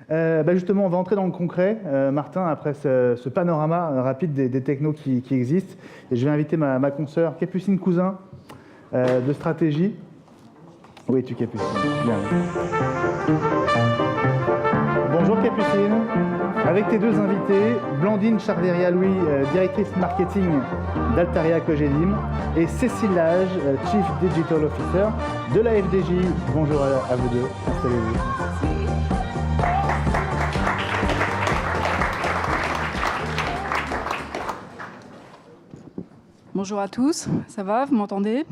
Justement, on va entrer dans le concret, Martin, après ce panorama rapide des technos qui existent. Et je vais inviter ma consoeur Capucine Cousin de Stratégie. Oui, tu Capucine. Bien. Bonjour Capucine. Avec tes deux invités, Blandine Charveria-Louis, directrice marketing d'Altaria Cogedim, et Cécile Lage, Chief Digital Officer de la FDJ. Bonjour à vous deux. Installez-vous. Bonjour à tous, ça va, vous m'entendez?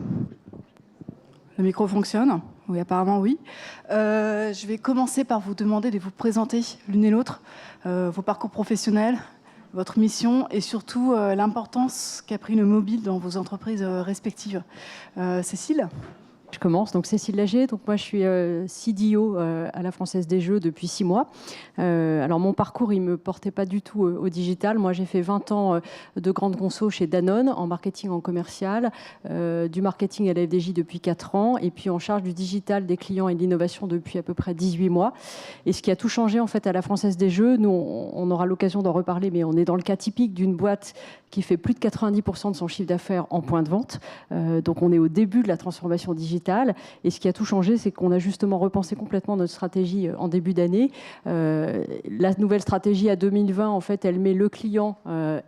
Le micro fonctionne? Oui, apparemment oui. Je vais commencer par vous demander de vous présenter l'une et l'autre, vos parcours professionnels, votre mission et surtout l'importance qu'a pris le mobile dans vos entreprises respectives. Cécile? Je commence, donc Cécile Lager, donc moi je suis CDO à la Française des Jeux depuis 6 mois. Alors mon parcours il ne me portait pas du tout au digital. Moi j'ai fait 20 ans de grande conso chez Danone en marketing, en commercial, du marketing à la FDJ depuis 4 ans et puis en charge du digital, des clients et de l'innovation depuis à peu près 18 mois. Et ce qui a tout changé en fait à la Française des Jeux, nous on aura l'occasion d'en reparler, mais on est dans le cas typique d'une boîte qui fait plus de 90% de son chiffre d'affaires en point de vente. Donc on est au début de la transformation digitale. Et ce qui a tout changé, c'est qu'on a justement repensé complètement notre stratégie en début d'année. La nouvelle stratégie à 2020, en fait, elle met le client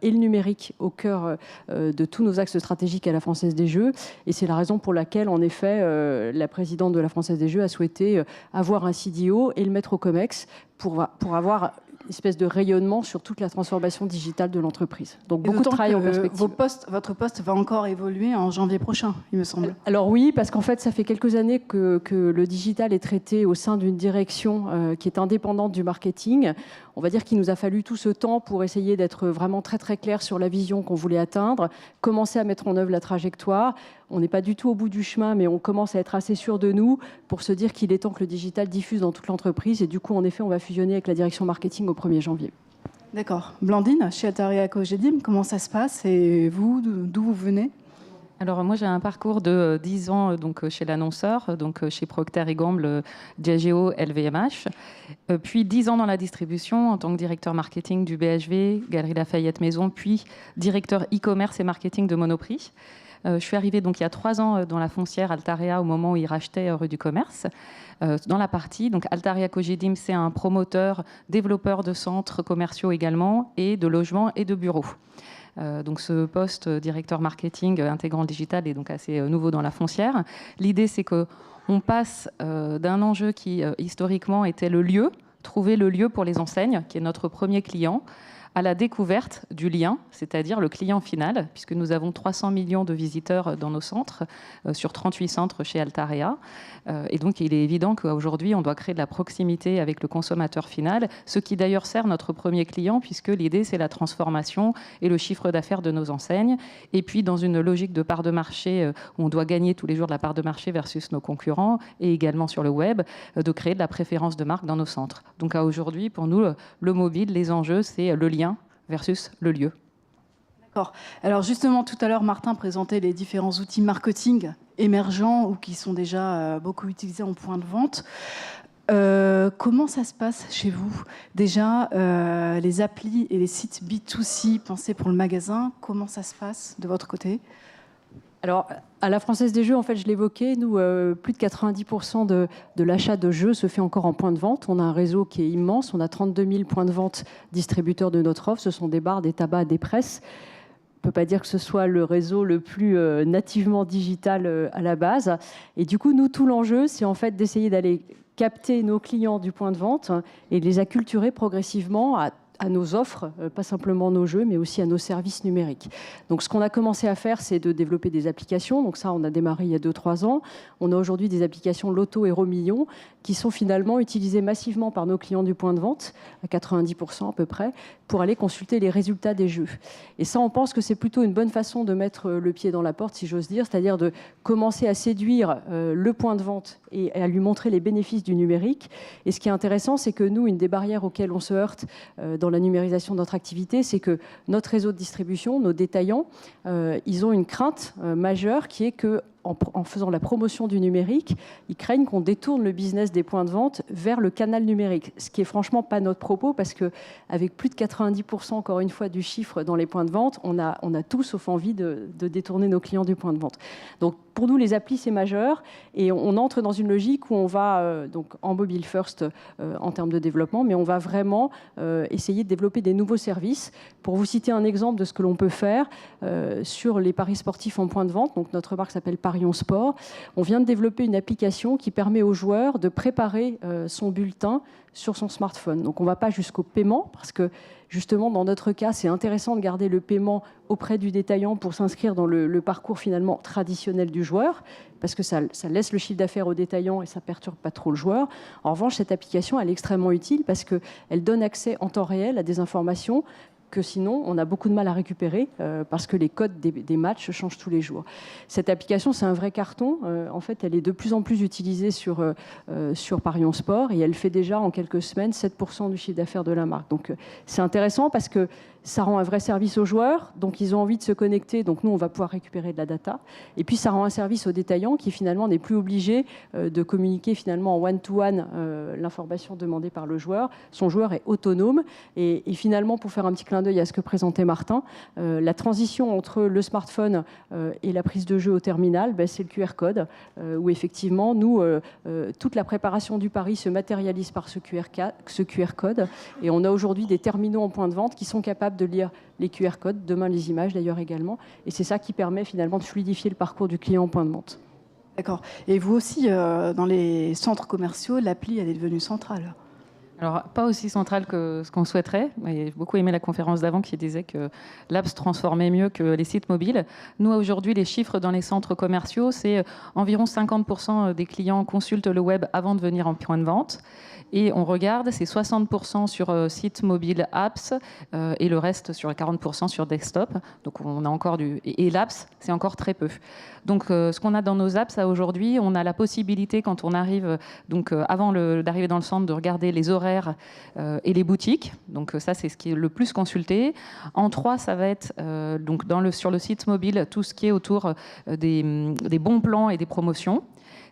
et le numérique au cœur de tous nos axes stratégiques à la Française des Jeux. Et c'est la raison pour laquelle, en effet, la présidente de la Française des Jeux a souhaité avoir un CDO et le mettre au COMEX pour avoir une espèce de rayonnement sur toute la transformation digitale de l'entreprise. Donc beaucoup de travail en perspective. Votre poste va encore évoluer en janvier prochain, il me semble. Alors oui, parce qu'en fait, ça fait quelques années que le digital est traité au sein d'une direction qui est indépendante du marketing. On va dire qu'il nous a fallu tout ce temps pour essayer d'être vraiment très très clair sur la vision qu'on voulait atteindre, commencer à mettre en œuvre la trajectoire. On n'est pas du tout au bout du chemin, mais on commence à être assez sûr de nous pour se dire qu'il est temps que le digital diffuse dans toute l'entreprise. Et du coup, en effet, on va fusionner avec la direction marketing au 1er janvier. D'accord. Blandine, chez Altaria Cogedim, comment ça se passe et vous, d'où vous venez? Alors moi j'ai un parcours de 10 ans donc, chez l'annonceur, donc chez Procter & Gamble, Diageo, LVMH, puis 10 ans dans la distribution en tant que directeur marketing du BHV, Galeries Lafayette Maison, puis directeur e-commerce et marketing de Monoprix. Je suis arrivée donc il y a 3 ans dans la foncière Altaria au moment où ils rachetaient rue du Commerce. Dans la partie, donc Altaria Cogedim, c'est un promoteur, développeur de centres commerciaux également, et de logements et de bureaux. Donc ce poste directeur marketing intégrant le digital est donc assez nouveau dans la foncière. L'idée, c'est qu'on passe d'un enjeu qui historiquement était le lieu, trouver le lieu pour les enseignes, qui est notre premier client, à la découverte du lien, c'est-à-dire le client final, puisque nous avons 300 millions de visiteurs dans nos centres, sur 38 centres chez Altaria. Et donc, il est évident qu'aujourd'hui, on doit créer de la proximité avec le consommateur final, ce qui d'ailleurs sert notre premier client, puisque l'idée, c'est la transformation et le chiffre d'affaires de nos enseignes. Et puis, dans une logique de part de marché, où on doit gagner tous les jours de la part de marché versus nos concurrents, et également sur le web, de créer de la préférence de marque dans nos centres. Donc, aujourd'hui, pour nous, le mobile, les enjeux, c'est le lien versus le lieu. D'accord. Alors justement, tout à l'heure, Martin présentait les différents outils marketing émergents ou qui sont déjà beaucoup utilisés en point de vente. Comment ça se passe chez vous? Déjà, les applis et les sites B2C pensés pour le magasin, comment ça se passe de votre côté? Alors, à la Française des Jeux, en fait, je l'évoquais, nous, plus de 90% de l'achat de jeux se fait encore en point de vente. On a un réseau qui est immense. On a 32 000 points de vente distributeurs de notre offre. Ce sont des bars, des tabacs, des presses. On ne peut pas dire que ce soit le réseau le plus nativement digital à la base. Et du coup, nous, tout l'enjeu, c'est en fait d'essayer d'aller capter nos clients du point de vente et de les acculturer progressivement à nos offres, pas simplement nos jeux, mais aussi à nos services numériques. Donc ce qu'on a commencé à faire, c'est de développer des applications. Donc ça, on a démarré il y a 2-3 ans. On a aujourd'hui des applications Loto et Romillon qui sont finalement utilisées massivement par nos clients du point de vente, à 90% à peu près, pour aller consulter les résultats des jeux. Et ça, on pense que c'est plutôt une bonne façon de mettre le pied dans la porte, si j'ose dire, c'est-à-dire de commencer à séduire le point de vente et à lui montrer les bénéfices du numérique. Et ce qui est intéressant, c'est que nous, une des barrières auxquelles on se heurte dans la numérisation de notre activité, c'est que notre réseau de distribution, nos détaillants, ils ont une crainte majeure qui est que en faisant la promotion du numérique, ils craignent qu'on détourne le business des points de vente vers le canal numérique. Ce qui est franchement pas notre propos, parce qu'avec plus de 90% encore une fois du chiffre dans les points de vente, on a tout sauf envie de détourner nos clients du point de vente. Donc pour nous, les applis, c'est majeur, et on entre dans une logique où on va, donc en mobile first en termes de développement, mais on va vraiment essayer de développer des nouveaux services. Pour vous citer un exemple de ce que l'on peut faire sur les paris sportifs en point de vente, donc notre marque s'appelle Parions Sport, on vient de développer une application qui permet aux joueurs de préparer son bulletin sur son smartphone. Donc on ne va pas jusqu'au paiement, parce que justement dans notre cas, c'est intéressant de garder le paiement auprès du détaillant pour s'inscrire dans le parcours finalement traditionnel du joueur, parce que ça laisse le chiffre d'affaires au détaillant et ça ne perturbe pas trop le joueur. En revanche, cette application, elle est extrêmement utile parce qu'elle donne accès en temps réel à des informations que sinon, on a beaucoup de mal à récupérer parce que les codes des matchs changent tous les jours. Cette application, c'est un vrai carton. En fait, elle est de plus en plus utilisée sur Parions Sport et elle fait déjà en quelques semaines 7% du chiffre d'affaires de la marque. Donc, c'est intéressant parce que ça rend un vrai service aux joueurs, donc ils ont envie de se connecter, donc nous on va pouvoir récupérer de la data, et puis ça rend un service aux détaillants qui finalement n'est plus obligé de communiquer finalement en one-to-one l'information demandée par le joueur. Son joueur est autonome, et finalement, pour faire un petit clin d'œil à ce que présentait Martin, la transition entre le smartphone et la prise de jeu au terminal, c'est le QR code, où effectivement nous, toute la préparation du pari se matérialise par ce QR code, et on a aujourd'hui des terminaux en point de vente qui sont capables de lire les QR codes, demain les images d'ailleurs également, et c'est ça qui permet finalement de fluidifier le parcours du client en point de vente. D'accord. Et vous aussi, dans les centres commerciaux, l'appli, elle est devenue centrale. Alors, pas aussi centrale que ce qu'on souhaiterait. J'ai beaucoup aimé la conférence d'avant qui disait que l'app se transformait mieux que les sites mobiles. Nous, aujourd'hui, les chiffres dans les centres commerciaux, c'est environ 50% des clients consultent le web avant de venir en point de vente. Et on regarde, c'est 60% sur sites mobiles apps et le reste sur 40% sur desktop. Donc on a encore et l'apps, c'est encore très peu. Donc ce qu'on a dans nos apps aujourd'hui, on a la possibilité quand on arrive, donc avant d'arriver dans le centre, de regarder les horaires et les boutiques. Donc ça, c'est ce qui est le plus consulté. En 3, ça va être donc sur le site mobile tout ce qui est autour des bons plans et des promotions.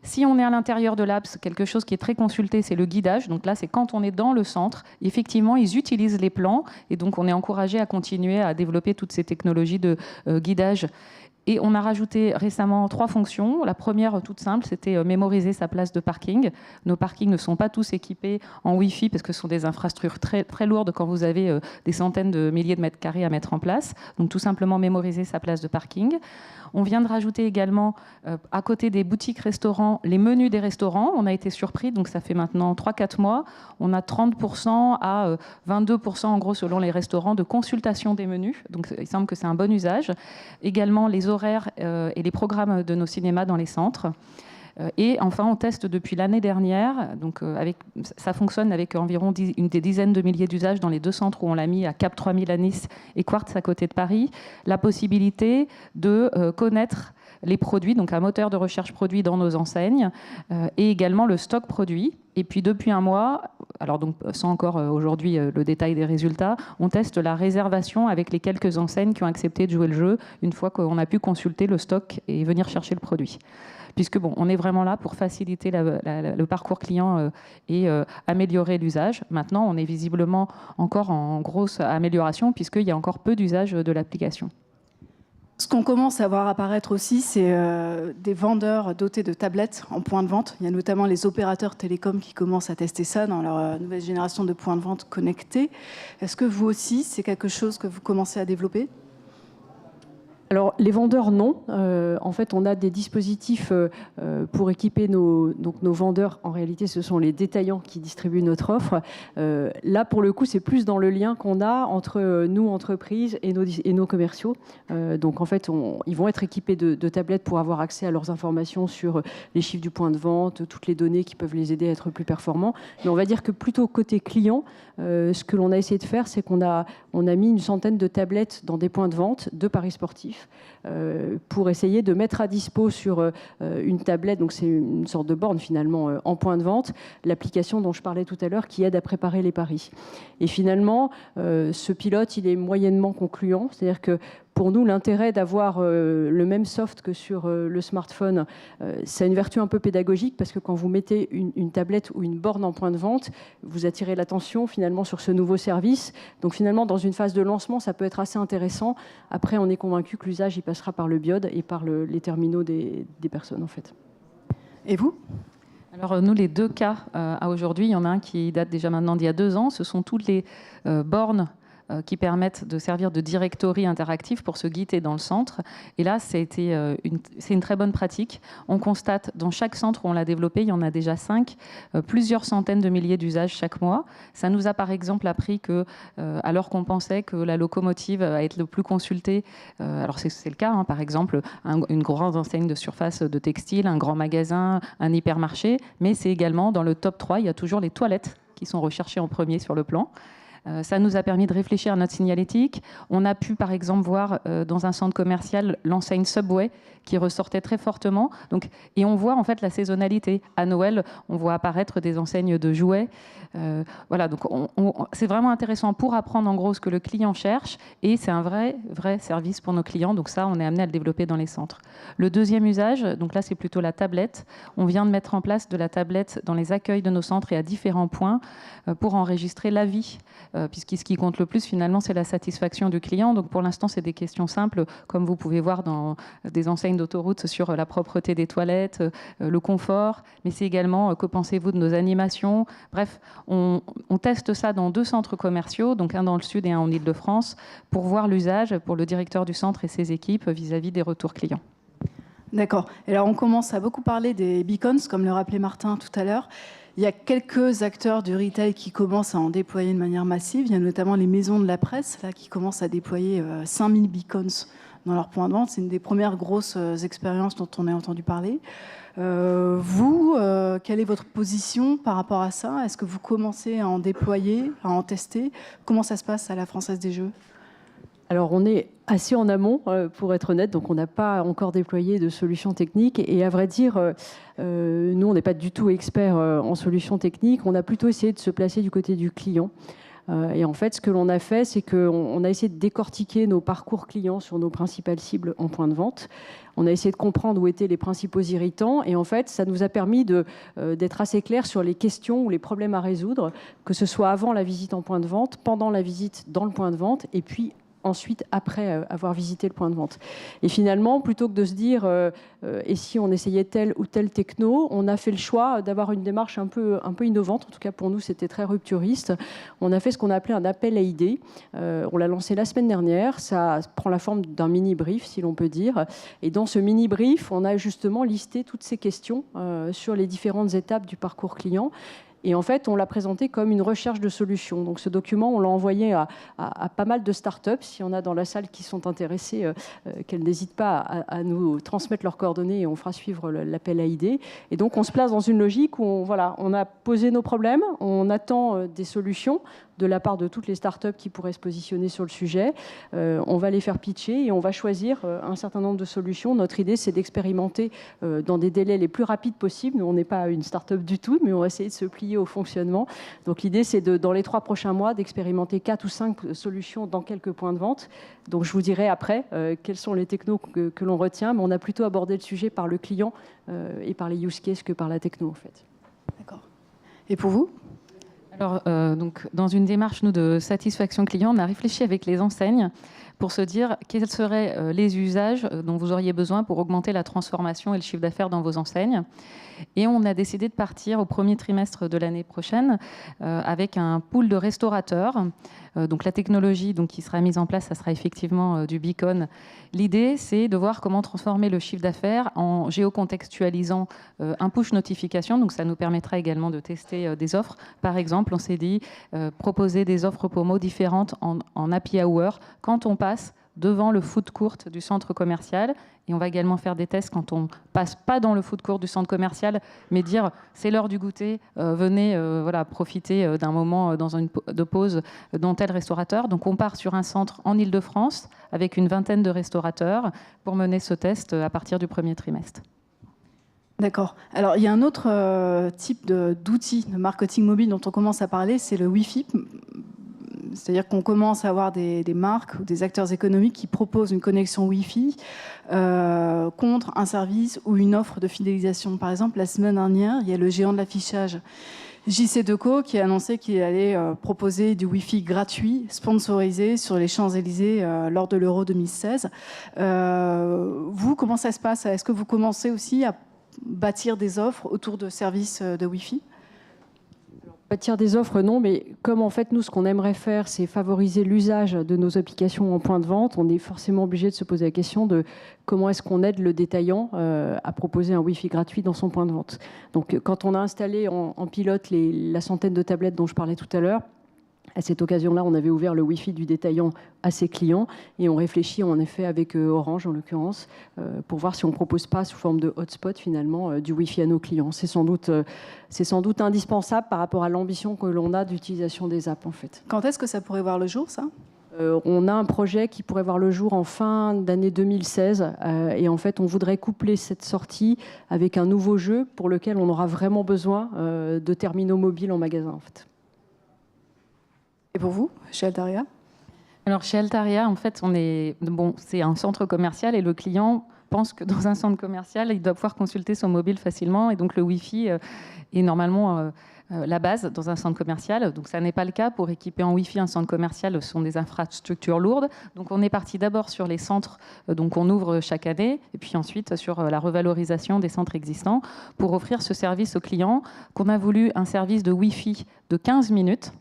Si on est à l'intérieur de l'apps, quelque chose qui est très consulté, c'est le guidage. Donc là, c'est quand on est dans le centre. Effectivement, ils utilisent les plans. Et donc, on est encouragé à continuer à développer toutes ces technologies de guidage. Et on a rajouté récemment 3 fonctions. La première, toute simple, c'était mémoriser sa place de parking. Nos parkings ne sont pas tous équipés en Wi-Fi parce que ce sont des infrastructures très, très lourdes quand vous avez des centaines de milliers de mètres carrés à mettre en place. Donc tout simplement mémoriser sa place de parking. On vient de rajouter également, à côté des boutiques-restaurants, les menus des restaurants. On a été surpris, donc ça fait maintenant 3-4 mois. On a 30% à 22% en gros selon les restaurants de consultation des menus. Donc il semble que c'est un bon usage. Également les horaires et les programmes de nos cinémas dans les centres. Et enfin, on teste depuis l'année dernière, donc ça fonctionne avec environ des dizaines de milliers d'usages dans les 2 centres où on l'a mis, à Cap 3000 à Nice et Quartz à côté de Paris, la possibilité de connaître les produits, donc un moteur de recherche produit dans nos enseignes, et également le stock produit. Et puis depuis un mois, alors donc sans encore aujourd'hui le détail des résultats, on teste la réservation avec les quelques enseignes qui ont accepté de jouer le jeu une fois qu'on a pu consulter le stock et venir chercher le produit. Puisque bon, on est vraiment là pour faciliter le parcours client et améliorer l'usage. Maintenant, on est visiblement encore en grosse amélioration puisqu'il y a encore peu d'usage de l'application. Ce qu'on commence à voir apparaître aussi, c'est des vendeurs dotés de tablettes en point de vente. Il y a notamment les opérateurs télécoms qui commencent à tester ça dans leur nouvelle génération de points de vente connectés. Est-ce que vous aussi, c'est quelque chose que vous commencez à développer ? Alors, les vendeurs, non. En fait, on a des dispositifs pour équiper nos vendeurs. En réalité, ce sont les détaillants qui distribuent notre offre. Là, pour le coup, c'est plus dans le lien qu'on a entre nous, entreprises, et nos commerciaux. Donc, en fait, ils vont être équipés de tablettes pour avoir accès à leurs informations sur les chiffres du point de vente, toutes les données qui peuvent les aider à être plus performants. Mais on va dire que plutôt côté client, ce que l'on a essayé de faire, c'est qu'on a mis une centaine de tablettes dans des points de vente de paris sportifs pour essayer de mettre à dispo sur une tablette, donc c'est une sorte de borne finalement en point de vente, l'application dont je parlais tout à l'heure qui aide à préparer les paris. Et finalement, ce pilote, il est moyennement concluant, c'est-à-dire que Pour nous, l'intérêt d'avoir le même soft que sur le smartphone, ça a une vertu un peu pédagogique parce que quand vous mettez une tablette ou une borne en point de vente, vous attirez l'attention finalement sur ce nouveau service. Donc finalement, dans une phase de lancement, ça peut être assez intéressant. Après, on est convaincu que l'usage il passera par le BIOD et par les terminaux des personnes en fait. Et vous ? Alors nous, les deux cas à aujourd'hui, il y en a un qui date déjà maintenant d'il y a 2 ans. Ce sont toutes les bornes qui permettent de servir de directory interactif pour se guider dans le centre. Et là, c'est une très bonne pratique. On constate dans chaque centre où on l'a développé, il y en a déjà 5, plusieurs centaines de milliers d'usages chaque mois. Ça nous a par exemple appris que, alors qu'on pensait que la locomotive va être le plus consulté, alors c'est le cas, hein, par exemple, une grande enseigne de surface de textile, un grand magasin, un hypermarché, mais c'est également dans le top 3, il y a toujours les toilettes qui sont recherchées en premier sur le plan. Ça nous a permis de réfléchir à notre signalétique. On a pu, par exemple, voir dans un centre commercial l'enseigne Subway qui ressortait très fortement. Donc, et on voit en fait la saisonnalité. À Noël, on voit apparaître des enseignes de jouets. Voilà, donc c'est vraiment intéressant pour apprendre en gros ce que le client cherche. Et c'est un vrai service pour nos clients. Donc ça, on est amené à le développer dans les centres. Le deuxième usage, donc là, c'est plutôt la tablette. On vient de mettre en place de la tablette dans les accueils de nos centres et à différents points pour enregistrer l'avis. Puisque ce qui compte le plus, finalement, c'est la satisfaction du client. Donc, pour l'instant, c'est des questions simples, comme vous pouvez voir dans des enseignes d'autoroute sur la propreté des toilettes, le confort, mais c'est également que pensez-vous de nos animations. Bref, on teste ça dans 2 centres commerciaux, donc un dans le sud et un en Île-de-France, pour voir l'usage pour le directeur du centre et ses équipes vis-à-vis des retours clients. D'accord. Et alors, on commence à beaucoup parler des beacons, comme le rappelait Martin tout à l'heure. Il y a quelques acteurs du retail qui commencent à en déployer de manière massive. Il y a notamment les maisons de la presse là, qui commencent à déployer 5000 beacons dans leurs points de vente. C'est une des premières grosses expériences dont on a entendu parler. Vous, quelle est votre position par rapport à ça ? Est-ce que vous commencez à en déployer, à en tester ? Comment ça se passe à la Française des Jeux ? Alors, on est assez en amont, pour être honnête, donc on n'a pas encore déployé de solutions techniques. Et à vrai dire, nous, on n'est pas du tout experts en solutions techniques. On a plutôt essayé de se placer du côté du client. Et en fait, ce que l'on a fait, c'est qu'on a essayé de décortiquer nos parcours clients sur nos principales cibles en point de vente. On a essayé de comprendre où étaient les principaux irritants. Et en fait, ça nous a permis d'être assez clair sur les questions ou les problèmes à résoudre, que ce soit avant la visite en point de vente, pendant la visite dans le point de vente, et puis ensuite après avoir visité le point de vente. Et finalement, plutôt que de se dire et si on essayait telle ou telle techno, on a fait le choix d'avoir une démarche un peu innovante. En tout cas, pour nous, c'était très rupturiste. On a fait ce qu'on a appelé un appel à idées. On l'a lancé la semaine dernière. Ça prend la forme d'un mini-brief, si l'on peut dire. Et dans ce mini-brief, on a justement listé toutes ces questions sur les différentes étapes du parcours client. Et en fait, on l'a présenté comme une recherche de solutions. Donc ce document, on l'a envoyé à pas mal de startups. S'il y en a dans la salle qui sont intéressées, qu'elles n'hésitent pas à nous transmettre leurs coordonnées et on fera suivre l'appel à idées. Et donc on se place dans une logique où on a posé nos problèmes, on attend des solutions de la part de toutes les startups qui pourraient se positionner sur le sujet. On va les faire pitcher et on va choisir un certain nombre de solutions. Notre idée, c'est d'expérimenter dans des délais les plus rapides possibles. Nous, on n'est pas une startup du tout, mais on va essayer de se plier au fonctionnement. Donc l'idée, c'est dans les 3 prochains mois, d'expérimenter 4 ou 5 solutions dans quelques points de vente. Donc je vous dirai après quels sont les technos que l'on retient, mais on a plutôt abordé le sujet par le client et par les use cases que par la techno, en fait. D'accord. Et pour vous ? Alors, donc, dans une démarche, nous, de satisfaction client, on a réfléchi avec les enseignes pour se dire quels seraient les usages dont vous auriez besoin pour augmenter la transformation et le chiffre d'affaires dans vos enseignes. Et on a décidé de partir au premier trimestre de l'année prochaine avec un pool de restaurateurs. Donc la technologie qui sera mise en place, ça sera effectivement du beacon. L'idée, c'est de voir comment transformer le chiffre d'affaires en géocontextualisant un push notification. Donc ça nous permettra également de tester des offres. Par exemple, on s'est dit proposer des offres promo différentes en happy hour quand on passe devant le food court du centre commercial. Et on va également faire des tests quand on passe pas dans le food court du centre commercial, mais dire c'est l'heure du goûter, venez profiter d'un moment de pause dans tel restaurateur. Donc on part sur un centre en Île-de-France avec une vingtaine de restaurateurs pour mener ce test à partir du premier trimestre. D'accord. Alors, il y a un autre type d'outil de marketing mobile dont on commence à parler, c'est le Wi-Fi. C'est-à-dire qu'on commence à avoir des marques ou des acteurs économiques qui proposent une connexion Wi-Fi contre un service ou une offre de fidélisation. Par exemple, la semaine dernière, il y a le géant de l'affichage JCDecaux qui a annoncé qu'il allait proposer du Wi-Fi gratuit, sponsorisé sur les Champs-Élysées lors de l'Euro 2016. Vous, comment ça se passe? Est-ce que vous commencez aussi à bâtir des offres autour de services de Wi-Fi? Bâtir des offres, non, mais comme en fait, nous, ce qu'on aimerait faire, c'est favoriser l'usage de nos applications en point de vente, on est forcément obligé de se poser la question de comment est-ce qu'on aide le détaillant à proposer un Wi-Fi gratuit dans son point de vente. Donc, quand on a installé en pilote la centaine de tablettes dont je parlais tout à l'heure, à cette occasion-là, on avait ouvert le Wi-Fi du détaillant à ses clients et on réfléchit en effet avec Orange, en l'occurrence, pour voir si on ne propose pas sous forme de hotspot, finalement, du Wi-Fi à nos clients. C'est sans doute indispensable par rapport à l'ambition que l'on a d'utilisation des apps, en fait. Quand est-ce que ça pourrait voir le jour, ça ? On a un projet qui pourrait voir le jour en fin d'année 2016 et en fait on voudrait coupler cette sortie avec un nouveau jeu pour lequel on aura vraiment besoin de terminaux mobiles en magasin, en fait. Et pour vous, chez Altaria ? Alors chez Altaria, en fait, c'est un centre commercial et le client pense que dans un centre commercial, il doit pouvoir consulter son mobile facilement et donc le Wi-Fi est normalement la base dans un centre commercial. Donc ça n'est pas le cas. Pour équiper en Wi-Fi un centre commercial, ce sont des infrastructures lourdes. Donc on est parti d'abord sur les centres qu'on ouvre chaque année et puis ensuite sur la revalorisation des centres existants pour offrir ce service aux clients qu'on a voulu un service de Wi-Fi de 15 minutes.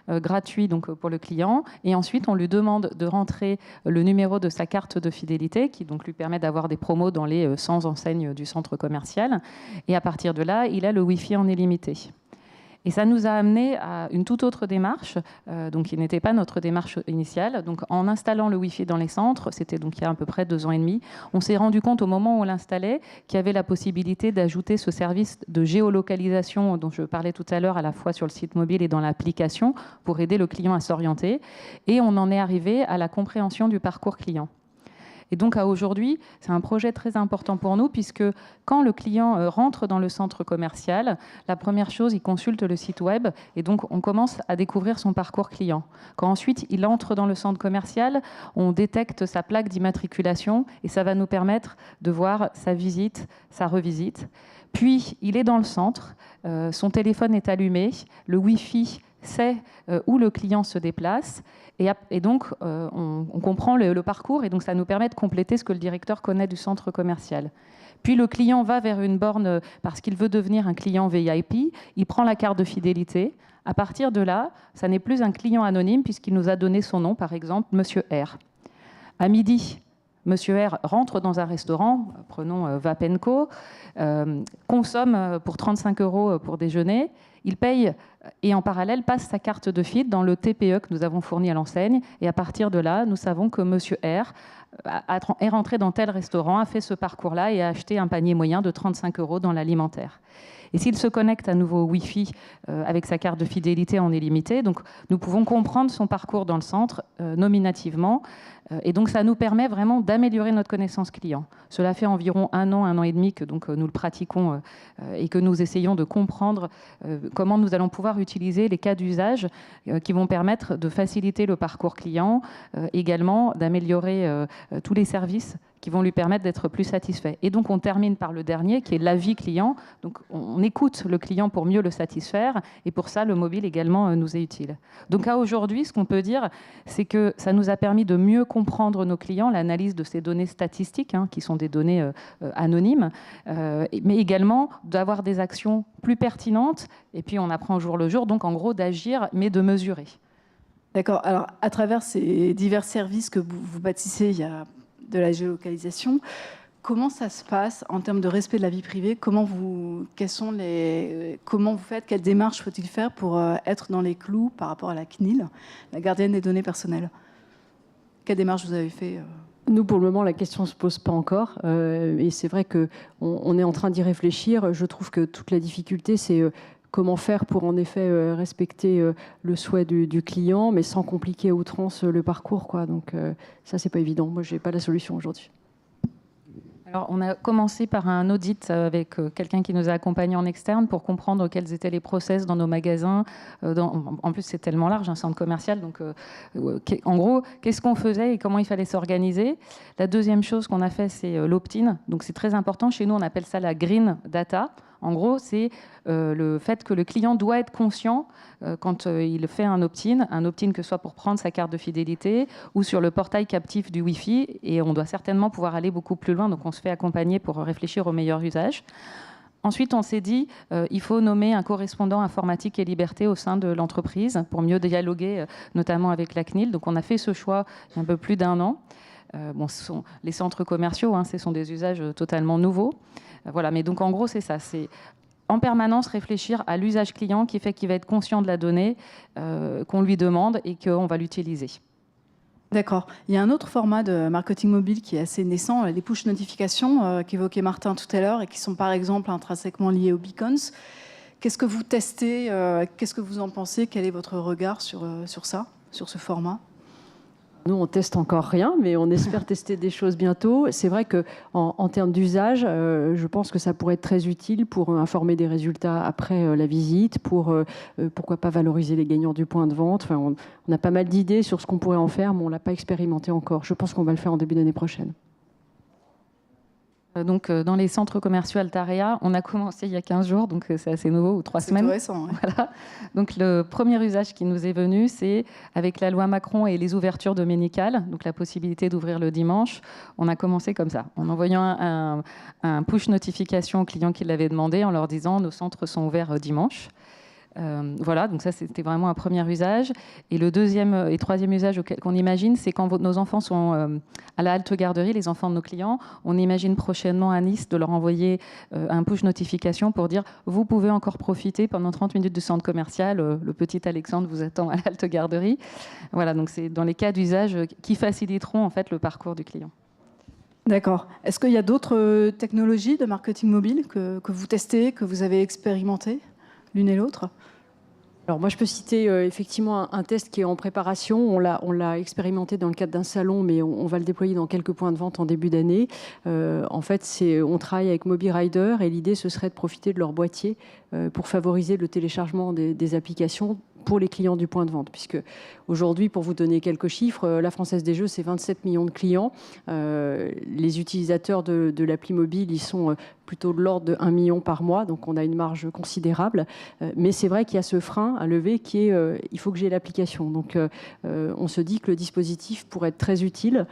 Gratuit donc pour le client et ensuite on lui demande de rentrer le numéro de sa carte de fidélité qui donc lui permet d'avoir des promos dans les 100 enseignes du centre commercial et à partir de là il a le Wi-Fi en illimité. Et ça nous a amené à une toute autre démarche, donc qui n'était pas notre démarche initiale. Donc en installant le Wi-Fi dans les centres, c'était donc il y a à peu près 2 ans et demi, on s'est rendu compte au moment où on l'installait qu'il y avait la possibilité d'ajouter ce service de géolocalisation dont je parlais tout à l'heure à la fois sur le site mobile et dans l'application pour aider le client à s'orienter. Et on en est arrivé à la compréhension du parcours client. Et donc, à aujourd'hui, c'est un projet très important pour nous puisque quand le client rentre dans le centre commercial, la première chose, il consulte le site web et donc on commence à découvrir son parcours client. Quand ensuite, il entre dans le centre commercial, on détecte sa plaque d'immatriculation et ça va nous permettre de voir sa visite, sa revisite. Puis, il est dans le centre, son téléphone est allumé, le Wi-Fi sait où le client se déplace et donc on comprend le parcours et donc ça nous permet de compléter ce que le directeur connaît du centre commercial. Puis le client va vers une borne parce qu'il veut devenir un client VIP, il prend la carte de fidélité. À partir de là, ça n'est plus un client anonyme puisqu'il nous a donné son nom, par exemple, Monsieur R. À midi, Monsieur R rentre dans un restaurant, prenons Vapenco, consomme pour 35 € pour déjeuner, il paye et en parallèle passe sa carte de FID dans le TPE que nous avons fourni à l'enseigne. Et à partir de là, nous savons que Monsieur R est rentré dans tel restaurant, a fait ce parcours-là et a acheté un panier moyen de 35 € dans l'alimentaire. Et s'il se connecte à nouveau au Wi-Fi avec sa carte de fidélité en illimité, donc nous pouvons comprendre son parcours dans le centre nominativement. Et donc ça nous permet vraiment d'améliorer notre connaissance client. Cela fait environ 1 an et demi que donc, nous le pratiquons et que nous essayons de comprendre comment nous allons pouvoir utiliser les cas d'usage qui vont permettre de faciliter le parcours client, également d'améliorer tous les services qui vont lui permettre d'être plus satisfait. Et donc, on termine par le dernier, qui est l'avis client. Donc, on écoute le client pour mieux le satisfaire. Et pour ça, le mobile également nous est utile. Donc, à aujourd'hui, ce qu'on peut dire, c'est que ça nous a permis de mieux comprendre nos clients, l'analyse de ces données statistiques, qui sont des données anonymes, mais également d'avoir des actions plus pertinentes. Et puis, on apprend au jour le jour, donc en gros, d'agir, mais de mesurer. D'accord. Alors, à travers ces divers services que vous bâtissez, il y a de la géolocalisation. Comment ça se passe en termes de respect de la vie privée ? Comment vous faites ? Quelles démarches faut-il faire pour être dans les clous par rapport à la CNIL, la gardienne des données personnelles ? Quelles démarches vous avez fait ? Nous, pour le moment, la question ne se pose pas encore. Et c'est vrai qu'on est en train d'y réfléchir. Je trouve que toute la difficulté, c'est comment faire pour en effet respecter le souhait du client, mais sans compliquer à outrance le parcours, quoi. Donc ça, c'est pas évident. Moi, j'ai pas la solution aujourd'hui. Alors, on a commencé par un audit avec quelqu'un qui nous a accompagnés en externe pour comprendre quels étaient les process dans nos magasins. En plus, c'est tellement large, un centre commercial. Donc, en gros, qu'est-ce qu'on faisait et comment il fallait s'organiser. La deuxième chose qu'on a fait, c'est l'opt-in. Donc, c'est très important. Chez nous, on appelle ça la green data. En gros, c'est le fait que le client doit être conscient quand il fait un opt-in que ce soit pour prendre sa carte de fidélité ou sur le portail captif du Wi-Fi. Et on doit certainement pouvoir aller beaucoup plus loin. Donc, on se fait accompagner pour réfléchir au meilleur usage. Ensuite, on s'est dit il faut nommer un correspondant informatique et liberté au sein de l'entreprise pour mieux dialoguer, notamment avec la CNIL. Donc, on a fait ce choix il y a un peu plus d'1 an. Ce sont les centres commerciaux, ce sont des usages totalement nouveaux. Voilà, mais donc en gros, c'est ça. C'est en permanence réfléchir à l'usage client qui fait qu'il va être conscient de la donnée qu'on lui demande et qu'on va l'utiliser. D'accord. Il y a un autre format de marketing mobile qui est assez naissant, les push notifications qu'évoquait Martin tout à l'heure et qui sont par exemple intrinsèquement liées aux beacons. Qu'est-ce que vous testez Qu'est-ce que vous en pensez? Quel est votre regard sur ça, sur ce format? Nous, on teste encore rien, mais on espère tester des choses bientôt. C'est vrai qu'en termes d'usage, je pense que ça pourrait être très utile pour informer des résultats après la visite, pour pourquoi pas valoriser les gagnants du point de vente. Enfin, on a pas mal d'idées sur ce qu'on pourrait en faire, mais on ne l'a pas expérimenté encore. Je pense qu'on va le faire en début d'année prochaine. Donc, dans les centres commerciaux Altaria, on a commencé il y a 15 jours, donc c'est assez nouveau, ou 3 semaines. C'est tout récent. Ouais. Voilà. Donc, le premier usage qui nous est venu, c'est avec la loi Macron et les ouvertures dominicales, donc la possibilité d'ouvrir le dimanche. On a commencé comme ça, en envoyant un push notification aux clients qui l'avaient demandé, en leur disant nos centres sont ouverts dimanche. Voilà, donc ça c'était vraiment un premier usage. Et le deuxième et troisième usage qu'on imagine, c'est quand nos enfants sont à la halte garderie, les enfants de nos clients, on imagine prochainement à Nice de leur envoyer un push notification pour dire vous pouvez encore profiter pendant 30 minutes du centre commercial, le petit Alexandre vous attend à la halte garderie. Voilà, donc c'est dans les cas d'usage qui faciliteront en fait le parcours du client. D'accord. Est-ce qu'il y a d'autres technologies de marketing mobile que vous testez, que vous avez expérimentées l'une et l'autre? Alors moi, je peux citer effectivement un test qui est en préparation. On l'a expérimenté dans le cadre d'un salon, mais on va le déployer dans quelques points de vente en début d'année. En fait, on travaille avec MobiRider et l'idée, ce serait de profiter de leur boîtier pour favoriser le téléchargement des applications pour les clients du point de vente. Puisque aujourd'hui, pour vous donner quelques chiffres, la Française des Jeux, c'est 27 millions de clients. Les utilisateurs de l'appli mobile, ils sont plutôt de l'ordre de 1 million par mois, donc on a une marge considérable. Mais c'est vrai qu'il y a ce frein à lever qui est il faut que j'ai l'application. Donc on se dit que le dispositif pourrait être très utile,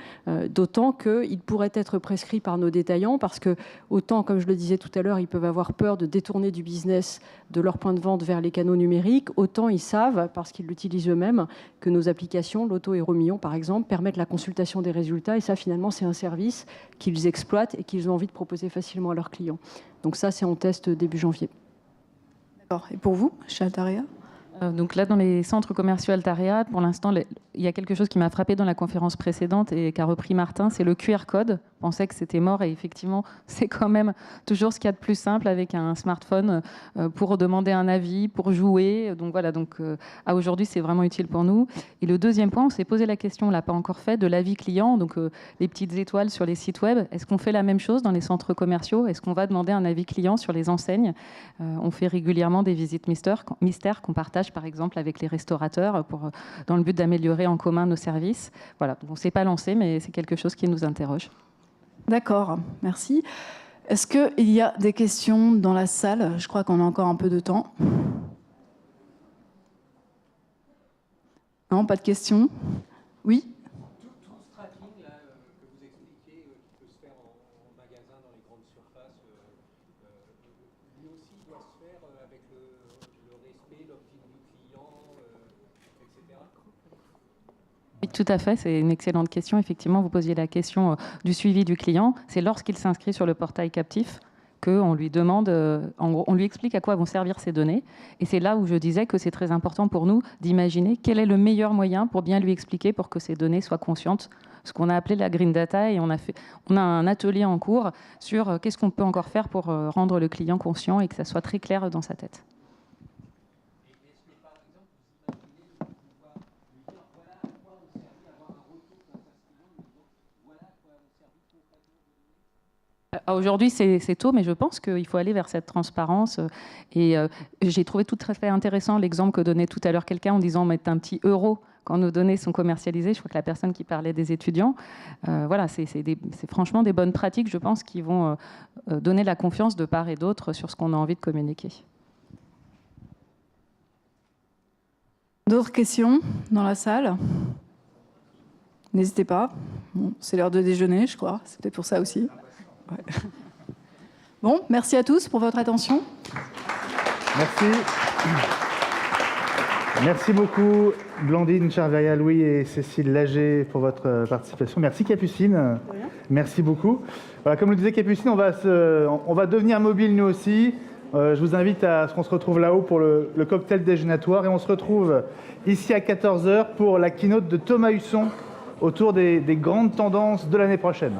d'autant qu'il pourrait être prescrit par nos détaillants, parce que autant, comme je le disais tout à l'heure, ils peuvent avoir peur de détourner du business de leur point de vente vers les canaux numériques, autant ils savent, parce qu'ils l'utilisent eux-mêmes, que nos applications, Loto et Romillon par exemple, permettent la consultation des résultats, et ça finalement c'est un service qu'ils exploitent et qu'ils ont envie de proposer facilement à leurs clients. Donc ça, c'est en test début janvier. D'accord. Et pour vous, chez Altaria? Donc là, dans les centres commerciaux Altaria, pour l'instant, il y a quelque chose qui m'a frappé dans la conférence précédente et qu'a repris Martin, c'est le QR code. Je pensais que c'était mort et effectivement, c'est quand même toujours ce qu'il y a de plus simple avec un smartphone pour demander un avis, pour jouer. Donc voilà, à aujourd'hui, c'est vraiment utile pour nous. Et le deuxième point, on s'est posé la question, on ne l'a pas encore fait, de l'avis client, donc les petites étoiles sur les sites web. Est-ce qu'on fait la même chose dans les centres commerciaux? Est-ce qu'on va demander un avis client sur les enseignes? On fait régulièrement des visites mystères qu'on partage par exemple avec les restaurateurs dans le but d'améliorer en commun nos services. Voilà, donc on ne s'est pas lancé, mais c'est quelque chose qui nous interroge. D'accord, merci. Est-ce qu'il y a des questions dans la salle? Je crois qu'on a encore un peu de temps. Non, pas de questions? Oui? Tout ce tracking là, que vous expliquez, qui peut se faire en magasin, dans les grandes surfaces, lui aussi doit se faire avec le respect, l'opt-in du client, etc. Oui, tout à fait, c'est une excellente question. Effectivement, vous posiez la question du suivi du client. C'est lorsqu'il s'inscrit sur le portail captif qu'on lui demande, en gros, on lui explique à quoi vont servir ces données. Et c'est là où je disais que c'est très important pour nous d'imaginer quel est le meilleur moyen pour bien lui expliquer pour que ces données soient conscientes, ce qu'on a appelé la green data. Et on a un atelier en cours sur qu'est-ce qu'on peut encore faire pour rendre le client conscient et que ça soit très clair dans sa tête. Aujourd'hui, c'est tôt, mais je pense qu'il faut aller vers cette transparence. Et j'ai trouvé tout à fait intéressant l'exemple que donnait tout à l'heure quelqu'un en disant mettre un petit euro quand nos données sont commercialisées. Je crois que la personne qui parlait des étudiants, voilà, c'est franchement des bonnes pratiques, je pense, qui vont donner la confiance de part et d'autre sur ce qu'on a envie de communiquer. D'autres questions dans la salle? N'hésitez pas. Bon, c'est l'heure de déjeuner, je crois. C'est peut-être pour ça aussi. Ouais. Bon, merci à tous pour votre attention. Merci. Merci beaucoup, Blandine Charveria-Louis et Cécile Lager, pour votre participation. Merci, Capucine. Merci beaucoup. Voilà, comme le disait Capucine, on va devenir mobile nous aussi. Je vous invite à ce qu'on se retrouve là-haut pour le cocktail déjeunatoire. Et on se retrouve ici à 14h pour la keynote de Thomas Husson autour des grandes tendances de l'année prochaine.